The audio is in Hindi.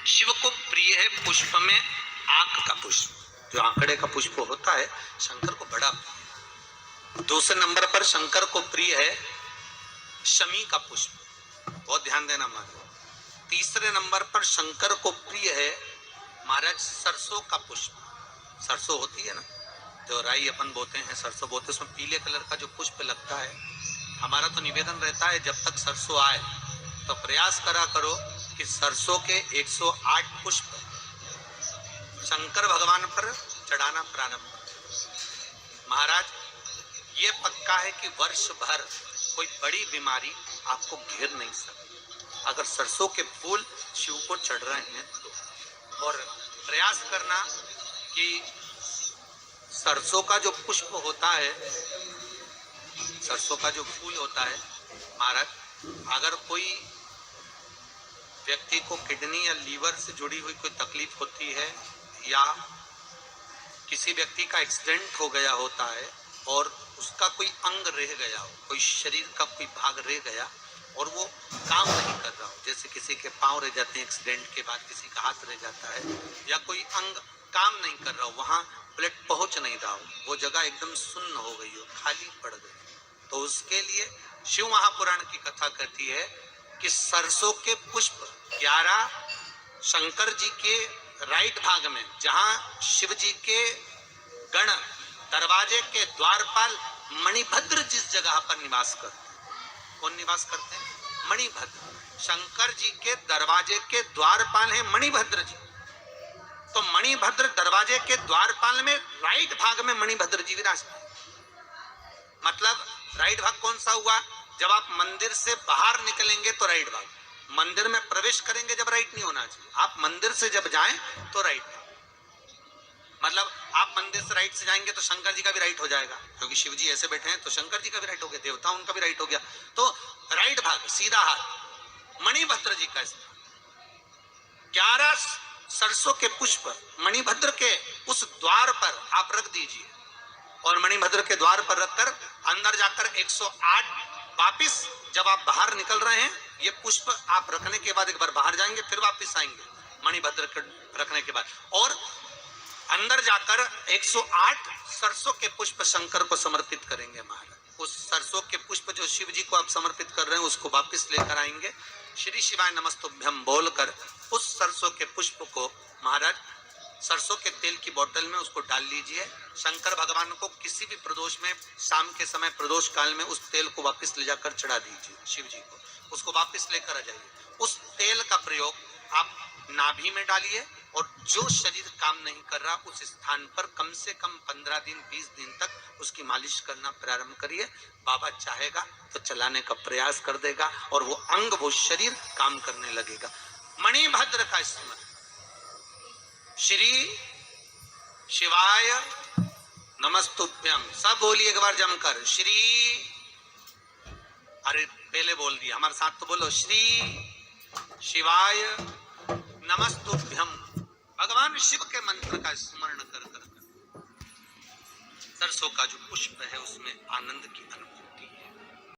शिव को प्रिय है पुष्प में आंक का पुष्प, जो आंकड़े का पुष्प होता है शंकर को बड़ा प्रिय। दूसरे नंबर पर शंकर को प्रिय है शमी का पुष्प, बहुत ध्यान देना महाराज। तीसरे नंबर पर शंकर को प्रिय है महाराज सरसों का पुष्प। सरसों होती है ना, जो राई अपन बोते हैं, सरसों बोते हैं, उसमें पीले कलर का जो पुष्प लगता है। हमारा तो निवेदन रहता है जब तक सरसों आए तो प्रयास करा करो कि सरसों के 108 पुष्प शंकर भगवान पर चढ़ाना प्रारंभ करो। महाराज ये पक्का है कि वर्ष भर कोई बड़ी बीमारी आपको घेर नहीं सकती अगर सरसों के फूल शिव को चढ़ रहे हैं तो। और प्रयास करना कि सरसों का जो पुष्प होता है, सरसों का जो फूल होता है महाराज, अगर कोई व्यक्ति को किडनी या लीवर से जुड़ी हुई कोई तकलीफ होती है या किसी व्यक्ति का एक्सीडेंट हो गया होता है और उसका कोई अंग रह गया हो, कोई शरीर का कोई भाग रह गया और वो काम नहीं कर रहा हो, जैसे किसी के पांव रह जाते हैं एक्सीडेंट के बाद, किसी का हाथ रह जाता है या कोई अंग काम नहीं कर रहा हो, वहां ब्लड पहुंच नहीं रहा हो, वो जगह एकदम सुन्न हो गई हो, खाली पड़ गई, तो उसके लिए शिव महापुराण की कथा कहती है कि सरसों के पुष्प 11 शंकर जी के राइट भाग में, जहां शिव जी के गण दरवाजे के द्वारपाल मणिभद्र जिस जगह पर निवास करते हैं, कौन निवास करते हैं? मणिभद्र। शंकर जी के दरवाजे के द्वारपाल हैं मणिभद्र जी। तो मणिभद्र दरवाजे के द्वारपाल में राइट भाग में मणिभद्र जी विराजते हैं। मतलब राइट भाग कौन सा हुआ? जब आप मंदिर से बाहर निकलेंगे तो राइट भाग, मंदिर में प्रवेश करेंगे जब राइट नहीं होना चाहिए, आप मंदिर से जब जाएं तो राइट भाग। मतलब आप मंदिर से राइट से जाएंगे तो शंकर जी का भी राइट हो जाएगा, क्योंकि शिव जी ऐसे बैठे हैं तो शंकर जी का भी राइट हो गया, देवता उनका भी राइट हो गया, तो राइट भाग सीधा हाथ मणिभद्र जी का स्थान। 11 सरसों के पुष्प मणिभद्र के उस द्वार पर आप रख दीजिए और मणिभद्र के द्वार पर रखकर अंदर जाकर 108 वापिस जब आप बाहर निकल रहे हैं, ये पुष्प आप रखने के बाद एक बार बाहर जाएंगे, फिर वापिस आएंगे मणिभद्र के रखने के बाद, और अंदर जाकर 108 सरसों के पुष्प शंकर को समर्पित करेंगे महाराज। उस सरसों के पुष्प जो शिव जी को आप समर्पित कर रहे हैं उसको वापिस लेकर आएंगे, श्री शिवाय नमस्तुभ्यम बोलकर उस सरसों के पुष्प को महाराज सरसों के तेल की बोतल में उसको डाल लीजिए। शंकर भगवान को किसी भी प्रदोष में, शाम के समय प्रदोष काल में उस तेल को वापस ले जाकर चढ़ा दीजिए शिव जी को, उसको वापस लेकर आ जाइए। उस तेल का प्रयोग आप नाभि में डालिए और जो शरीर काम नहीं कर रहा उस स्थान पर कम से कम 15 दिन 20 दिन तक उसकी मालिश करना प्रारंभ करिए। बाबा चाहेगा तो चलाने का प्रयास कर देगा और वो अंग, वो शरीर काम करने लगेगा। मणिभद्र का स्मरण, श्री शिवाय नमस्तुभ्यम, सब बोलिए एक बार जमकर, श्री, अरे पहले बोल दिया, हमारे साथ तो बोलो, श्री शिवाय नमस्तुभ्यम। भगवान शिव के मंत्र का स्मरण कर कर सरसों का जो पुष्प है उसमें आनंद की अनुभूति